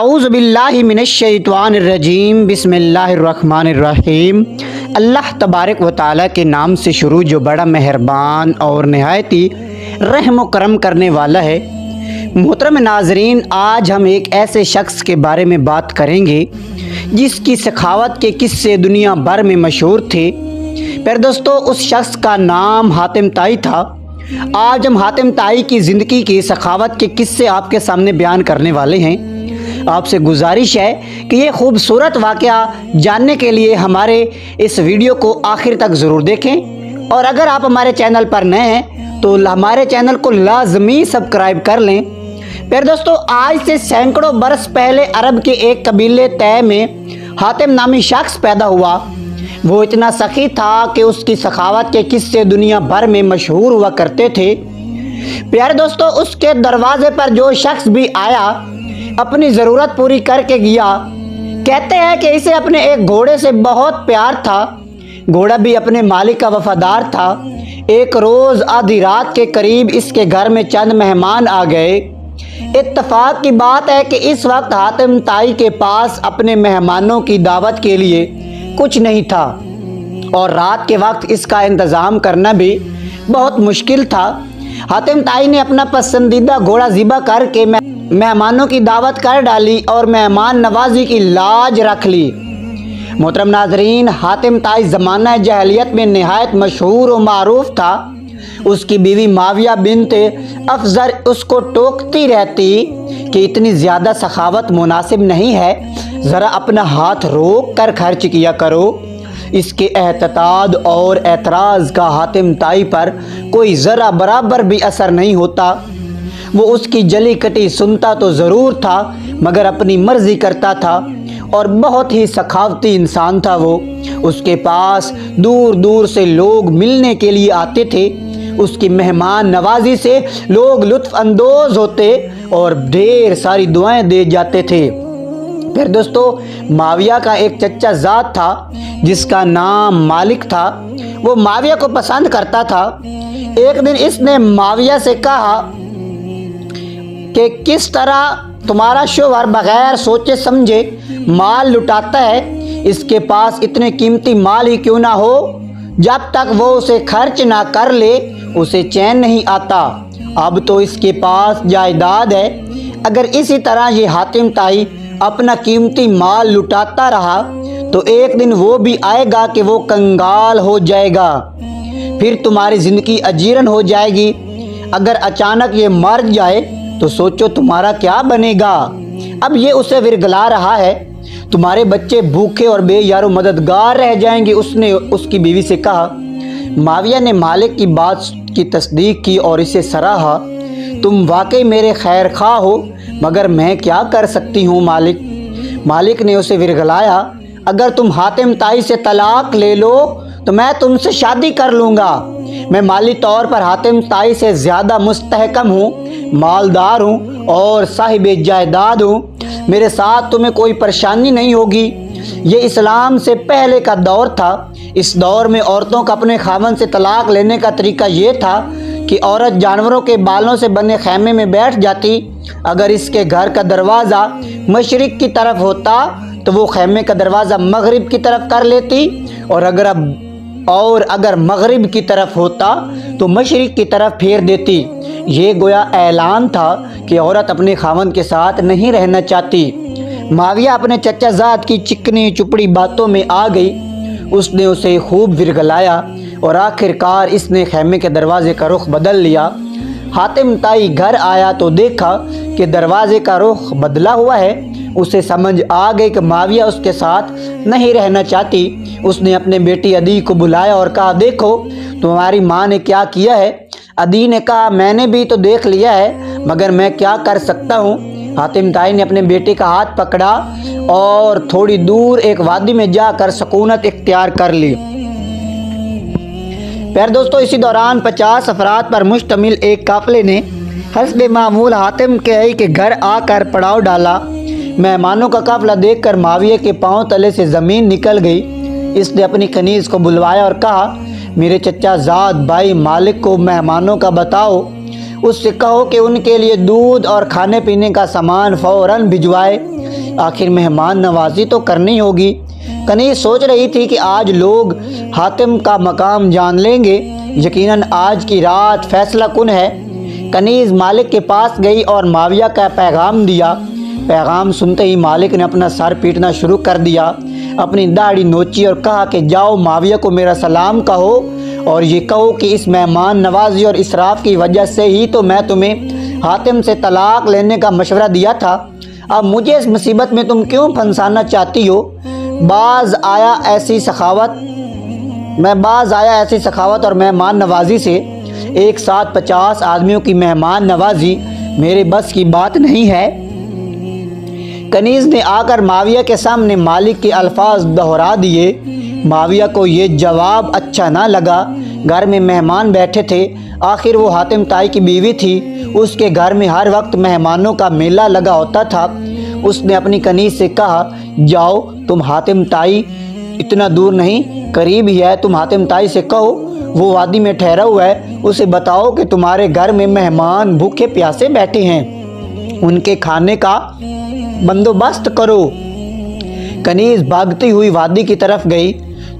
اعوذ باللہ من الشیطان الرجیم بسم اللہ الرحمن الرحیم۔ اللہ تبارک و تعالیٰ کے نام سے شروع جو بڑا مہربان اور نہایت ہی رحم و کرم کرنے والا ہے۔ محترم ناظرین، آج ہم ایک ایسے شخص کے بارے میں بات کریں گے جس کی سخاوت کے قصے دنیا بھر میں مشہور تھے۔ پھر دوستو، اس شخص کا نام حاتم طائی تھا۔ آج ہم حاتم طائی کی زندگی کی سخاوت کے قصے آپ کے سامنے بیان کرنے والے ہیں۔ آپ سے گزارش ہے کہ یہ خوبصورت واقعہ جاننے کے لیے ہمارے اس ویڈیو کو آخر تک ضرور دیکھیں، اور اگر آپ ہمارے چینل پر نئے ہیں تو ہمارے چینل کو لازمی سبسکرائب کر لیں۔ پھر دوستو، آج سے سینکڑوں برس پہلے عرب کے ایک قبیلے طے میں حاتم نامی شخص پیدا ہوا۔ وہ اتنا سخی تھا کہ اس کی سخاوت کے قصے دنیا بھر میں مشہور ہوا کرتے تھے۔ پیارے دوستو، اس کے دروازے پر جو شخص بھی آیا اپنی ضرورت پوری کر کے گیا۔ کہتے ہیں کہ اسے اپنے ایک گھوڑے سے بہت پیار تھا۔ گھوڑا بھی اپنے مالک کا وفادار تھا۔ ایک روز آدھی رات کے قریب اس کے گھر میں چند مہمان آ گئے۔ اتفاق کی بات ہے کہ اس وقت حاتم طائی کے پاس اپنے مہمانوں کی دعوت کے لیے کچھ نہیں تھا، اور رات کے وقت اس کا انتظام کرنا بھی بہت مشکل تھا۔ حاتم طائی نے اپنا پسندیدہ گھوڑا ذبح کر کے مہمانوں کی دعوت کر ڈالی اور مہمان نوازی کی لاج رکھ لی۔ محترم ناظرین، حاتم طائی زمانہ جاہلیت میں نہایت مشہور و معروف تھا۔ اس کی بیوی معاویہ بنت افزر اس کو ٹوکتی رہتی کہ اتنی زیادہ سخاوت مناسب نہیں ہے، ذرا اپنا ہاتھ روک کر خرچ کیا کرو۔ اس کے احتطاط اور اعتراض کا حاتم طائی پر کوئی ذرا برابر بھی اثر نہیں ہوتا۔ وہ اس کی جلی کٹی سنتا تو ضرور تھا، مگر اپنی مرضی کرتا تھا، اور بہت ہی سخاوتی انسان تھا وہ۔ اس کے پاس دور دور سے لوگ ملنے کے لیے آتے تھے۔ اس کی مہمان نوازی سے لوگ لطف اندوز ہوتے اور ڈھیر ساری دعائیں دے جاتے تھے۔ پھر دوستو، معاویہ کا ایک چچا زاد تھا جس کا نام مالک تھا۔ وہ معاویہ کو پسند کرتا تھا۔ ایک دن اس نے معاویہ سے کہا کہ کس طرح تمہارا شوہر بغیر سوچے سمجھے مال لٹاتا ہے۔ اس کے پاس اتنے قیمتی مال ہی کیوں نہ ہو، جب تک وہ اسے خرچ نہ کر لے اسے چین نہیں آتا۔ اب تو اس کے پاس جائیداد ہے، اگر اسی طرح یہ حاتم طائی اپنا قیمتی مال لٹاتا رہا تو ایک دن وہ بھی آئے گا کہ وہ کنگال ہو جائے گا، پھر تمہاری زندگی اجیرن ہو جائے گی۔ اگر اچانک یہ مر جائے تو سوچو تمہارا کیا بنے گا۔ اب یہ اسے ورگلا رہا ہے، تمہارے بچے بھوکے اور بے یار و مددگار رہ جائیں گے۔ اس نے اس کی بیوی سے کہا۔ معاویہ نے مالک کی بات کی تصدیق کی اور اسے سراہا۔ تم واقعی میرے خیر خواہ ہو، مگر میں کیا کر سکتی ہوں مالک نے اسے ورگلایا۔ اگر تم حاتم طائی سے طلاق لے لو تو میں تم سے شادی کر لوں گا۔ میں مالی طور پر حاتم طائی سے زیادہ مستحکم ہوں، مالدار ہوں اور صاحب جائیداد ہوں۔ میرے ساتھ تمہیں کوئی پریشانی نہیں ہوگی۔ یہ اسلام سے پہلے کا دور تھا۔ اس دور میں عورتوں کا اپنے خاوند سے طلاق لینے کا طریقہ یہ تھا کہ عورت جانوروں کے بالوں سے بنے خیمے میں بیٹھ جاتی۔ اگر اس کے گھر کا دروازہ مشرق کی طرف ہوتا تو وہ خیمے کا دروازہ مغرب کی طرف کر لیتی، اور اگر مغرب کی طرف ہوتا تو مشرق کی طرف پھیر دیتی۔ یہ گویا اعلان تھا کہ عورت اپنے خاوند کے ساتھ نہیں رہنا چاہتی۔ معاویہ اپنے چچا زاد کی چکنی چپڑی باتوں میں آ گئی۔ اس نے اسے خوب ورگلایا اور آخر کار اس نے خیمے کے دروازے کا رخ بدل لیا۔ حاتم طائی گھر آیا تو دیکھا کہ دروازے کا رخ بدلا ہوا ہے۔ اسے سمجھ آ گئی کہ معاویہ اس کے ساتھ نہیں رہنا چاہتی۔ اس نے اپنے بیٹی عدی کو بلایا اور کہا، دیکھو تمہاری ماں نے کیا کیا ہے۔ عدی نے کہا، میں نے بھی تو دیکھ لیا ہے، مگر میں کیا کر سکتا ہوں۔ حاتم طائی نے اپنے بیٹے کا ہاتھ پکڑا اور تھوڑی دور ایک وادی میں جا کر سکونت اختیار کر لی۔ پھر دوستو، اسی دوران 50 افراد پر مشتمل ایک قافلے نے حسب معمول حاتم طائی کے گھر آ کر پڑاؤ ڈالا۔ مہمانوں کا قافلہ دیکھ کر معاویہ کے پاؤں تلے سے زمین نکل گئی۔ اس نے اپنی کنیز کو بلوایا اور کہا، میرے چچا زاد بھائی مالک کو مہمانوں کا بتاؤ، اس سے کہو کہ ان کے لیے دودھ اور کھانے پینے کا سامان فوراً بھجوائے۔ आखिर मेहमान नवाजी तो करनी होगी। कनीज़ सोच रही थी कि आज लोग हातिम का मकाम जान लेंगे, यकीनन आज की रात फैसला कुन है। कनीज़ मालिक के पास गई और माविया का पैगाम दिया। पैगाम सुनते ही मालिक ने अपना सर पीटना शुरू कर दिया, अपनी दाढ़ी नोची और कहा कि जाओ माविया को मेरा सलाम कहो और ये कहो कि इस मेहमान नवाजी और इसराफ की वजह से ही तो मैं तुम्हें हातिम से तलाक लेने का मशवरा दिया था। अब मुझे इस मुसीबत में तुम क्यों फंसाना चाहती हो? बाज़ आया ऐसी सखावत और मेहमान नवाजी से। एक साथ 50 आदमियों की मेहमान नवाजी मेरे बस की बात नहीं है। कनीज़ ने आकर माविया के सामने मालिक के अल्फाज दोहरा दिए। माविया को ये जवाब अच्छा ना लगा। घर में मेहमान बैठे थे, आखिर वो हातिम ताई की बीवी थी। उसके घर में हर वक्त मेहमानों का मेला लगा होता था। उसने अपनी कनीज़ से कहा, जाओ तुम हातिम ताई इतना दूर नहीं, करीब ही है, तुम हातिम ताई से कहो वो वादी में ठहरा हुआ है, उसे बताओ कि तुम्हारे घर में मेहमान भूखे प्यासे बैठे हैं, उनके खाने का बंदोबस्त करो। कनीज़ भागती हुई वादी की तरफ गई।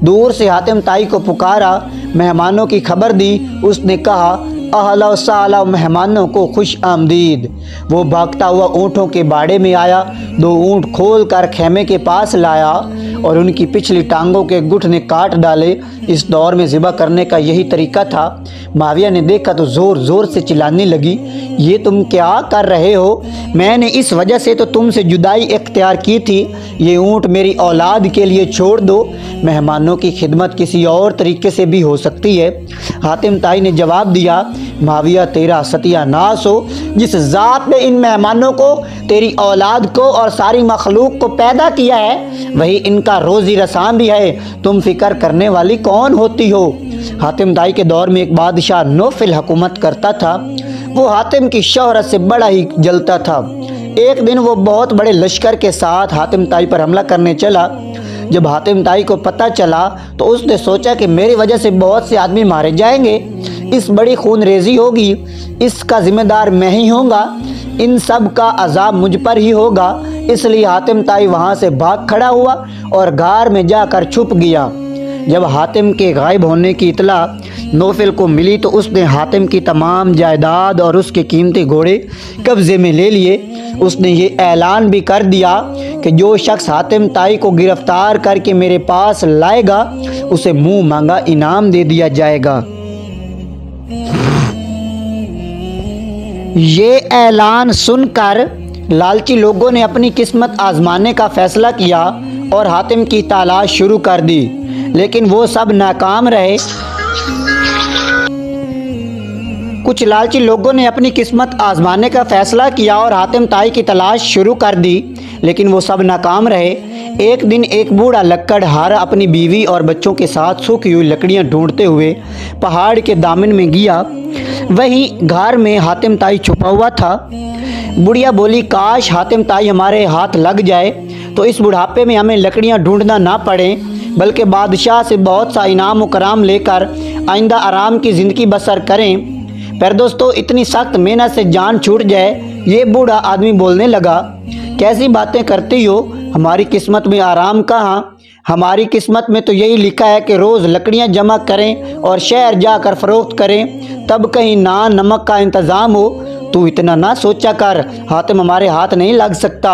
दूर से हातिम ताई को पुकारा, मेहमानों की खबर दी। उसने कहा, अहला व सहला, मेहमानों को खुश आमदीद। वो भागता हुआ ऊँटों के बाड़े में आया, 2 ऊँट खोल कर खेमे के पास लाया और उनकी पिछली टांगों के घुटने काट डाले। इस दौर में ज़िबा करने का यही तरीका था। माविया ने देखा तो ज़ोर ज़ोर से चिल्लाने लगी, ये तुम क्या कर रहे हो? मैंने इस वजह से तो तुमसे जुदाई इख्तियार की थी। ये ऊँट मेरी औलाद के लिए छोड़ दो। मेहमानों की खिदमत किसी और तरीके से भी हो सकती है। हातिम ताई ने जवाब दिया, माविया तेरा सत्यानाश हो। जिस ज़ात ने इन मेहमानों को, तेरी औलाद को और सारी मखलूक को पैदा किया है, वही इनका रोज़ी रसां भी है। तुम फिक्र करने वाली कौन होती हो? हातिम ताई के दौर में एक बादशाह नौफिल हुकूमत करता था। वो हातिम की शोहरत से बड़ा ही जलता था। एक दिन वो बहुत बड़े लश्कर के साथ हातिम ताई पर हमला करने चला। जब हातिम ताई को पता चला तो उसने सोचा कि मेरी वजह से बहुत से आदमी मारे जाएंगे, इस बड़ी खूनरेज़ी होगी, इसका ज़िम्मेदार मैं ही होऊंगा, इन सब का अजाब मुझ पर ही होगा। इसलिए हातिम ताई वहाँ से भाग खड़ा हुआ और गार में जाकर छुप गया। जब हातिम के गायब होने की इतला नौफिल को मिली तो उसने हातिम की तमाम जायदाद और उसके कीमती घोड़े कब्ज़े में ले लिए। उसने ये ऐलान भी कर दिया कि जो शख्स हातिम ताई को गिरफ्तार करके मेरे पास लाएगा, उसे मुँह मांगा इनाम दे दिया जाएगा। ये ऐलान सुनकर लालची लोगों ने अपनी किस्मत आजमाने का फ़ैसला किया और हातिम की तलाश शुरू कर दी, लेकिन वो सब नाकाम रहे। कुछ लालची लोगों ने अपनी किस्मत आजमाने का फ़ैसला किया और हातिम ताई की तलाश शुरू कर दी, लेकिन वो सब नाकाम रहे। एक दिन एक बूढ़ा लकड़हारा अपनी बीवी और बच्चों के साथ सूखी हुई लकड़ियां ढूंढते हुए पहाड़ के दामन में गया। वहीं घर में हातिम ताई छुपा हुआ था। बुढ़िया बोली, काश हातिम ताई हमारे हाथ लग जाए तो इस बुढ़ापे में हमें लकड़ियां ढूंढना ना पड़े, बल्कि बादशाह से बहुत सा इनाम कराम लेकर आइंदा आराम की ज़िंदगी बसर करें। पर दोस्तों, इतनी सख्त मेहनत से जान छूट जाए। ये बूढ़ा आदमी बोलने लगा, कैसी बातें करती हो? हमारी किस्मत में आराम कहाँ? हमारी किस्मत में तो यही लिखा है कि रोज़ लकड़ियाँ जमा करें और शहर जाकर फ़रोख्त करें, तब कहीं नान नमक का इंतज़ाम हो। तू इतना ना सोचा कर, हातिम हमारे हाथ नहीं लग सकता।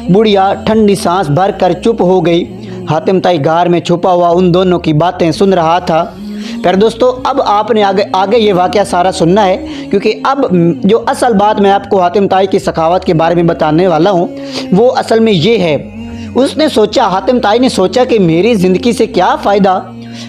बुढ़िया ठंडी सांस भर कर चुप हो गई। हातिम ताई गार में छुपा हुआ उन दोनों की बातें सुन रहा था। पर दोस्तों, अब आपने आगे ये वाक़या सारा सुनना है, क्योंकि अब जो असल बात मैं आपको हातिम ताई की सखावत के बारे में बताने वाला हूँ, वो असल में ये है। उसने सोचा, हातिम ताई ने सोचा कि मेरी ज़िंदगी से क्या फ़ायदा?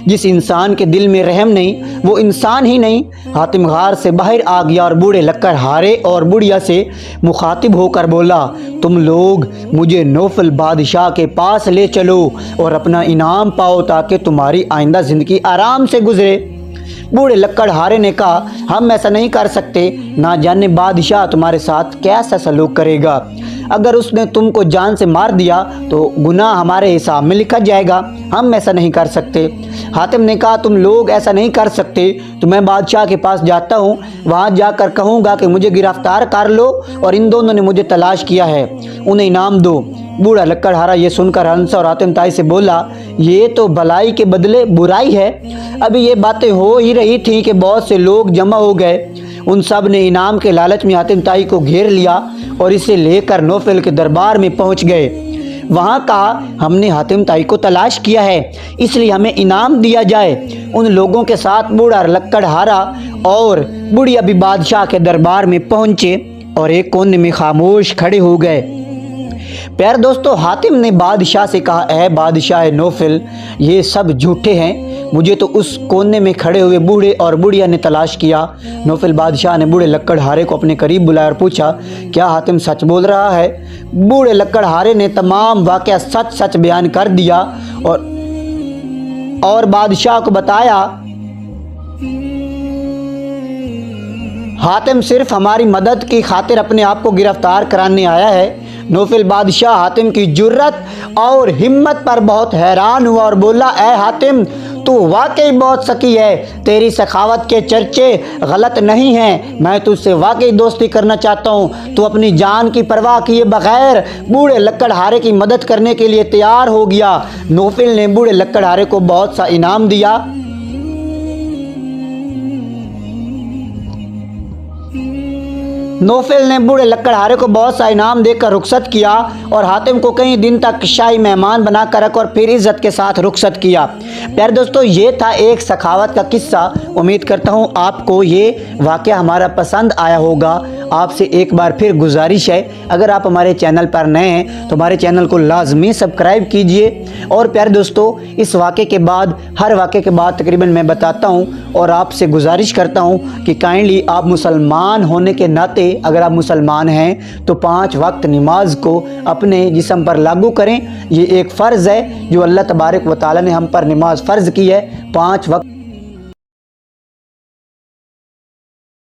जिस इंसान के दिल में रहम नहीं, वो इंसान ही नहीं। हातिम गार से बाहर आ गया और बूढ़े लकड़हारे और बुढ़िया से मुखातिब होकर बोला, तुम लोग मुझे नौफल बादशाह के पास ले चलो और अपना इनाम पाओ, ताकि तुम्हारी आइंदा ज़िंदगी आराम से गुजरे। बूढ़े लकड़हारे ने कहा, हम ऐसा नहीं कर सकते, ना जाने बादशाह तुम्हारे साथ कैसा सलूक करेगा। अगर उसने तुमको जान से मार दिया तो गुनाह हमारे हिसाब में लिखा जाएगा, हम ऐसा नहीं कर सकते। हातिम ने कहा, तुम लोग ऐसा नहीं कर सकते तो मैं बादशाह के पास जाता हूँ, वहाँ जाकर कहूँगा कि मुझे गिरफ्तार कर लो और इन दोनों ने मुझे तलाश किया है, उन्हें इनाम दो। बूढ़ा लकड़हारा ये सुनकर हंस और हातिम ताई से बोला, ये तो भलाई के बदले बुराई है। अभी ये बातें हो ही रही थी कि बहुत से लोग जमा हो गए। उन सब ने इनाम के लालच में हातिम ताई को घेर लिया और इसे लेकर नौफल के दरबार में पहुंच गए। वहाँ कहा, हमने हातिम ताई को तलाश किया है, इसलिए हमें इनाम दिया जाए। उन लोगों के साथ बूढ़ा लकड़हारा और बुढ़िया भी बादशाह के दरबार में पहुंचे और एक कोने में खामोश खड़े हो गए। प्यारे दोस्तों, हातिम ने बादशाह से कहा, ऐ बादशाह नौफल, ये सब झूठे हैं। मुझे तो उस कोने में खड़े हुए बूढ़े और बुढ़िया ने तलाश किया। नौफल बादशाह ने बूढ़े लकड़हारे को अपने करीब बुलाया और पूछा, क्या हातिम सच बोल रहा है? बूढ़े लकड़हारे ने तमाम वाक़या सच सच बयान कर दिया और बादशाह को बताया, हातिम सिर्फ हमारी मदद की खातिर अपने आप को गिरफ्तार कराने आया है। नौफल बादशाह हातिम की जुर्रत और हिम्मत पर बहुत हैरान हुआ और बोला, ऐ हातिम, तू वाकई बहुत सकी है। तेरी सखावत के चर्चे गलत नहीं हैं। मैं तुझसे वाकई दोस्ती करना चाहता हूँ। तू अपनी जान की परवाह किए बगैर बूढ़े लकड़हारे की मदद करने के लिए तैयार हो गया। नौफल ने बूढ़े लकड़हारे को बहुत सा इनाम दिया। नौफल ने बूढ़े लकड़हारे को बहुत सा इनाम देकर रुखसत किया और हातिम को कई दिन तक शाही मेहमान बनाकर रखा और फिर इज्जत के साथ रुखसत किया। प्यारे दोस्तों, ये था एक सखावत का किस्सा। उम्मीद करता हूँ आपको ये वाक़या हमारा पसंद आया होगा। आपसे एक बार फिर गुजारिश है, अगर आप हमारे चैनल पर नए हैं तो हमारे चैनल को लाजमी सब्सक्राइब कीजिए। और प्यारे दोस्तों, इस वाक़े के बाद, हर वाक़े के बाद तकरीबन मैं बताता हूँ और आपसे गुजारिश करता हूँ कि काइंडली आप मुसलमान होने के नाते, अगर आप मुसलमान हैं तो 5 वक्त नमाज को अपने जिस्म पर लागू करें। ये एक फ़र्ज़ है जो अल्लाह तबारक व तआला ने हम पर नमाज फ़र्ज़ की है। 5 वक्त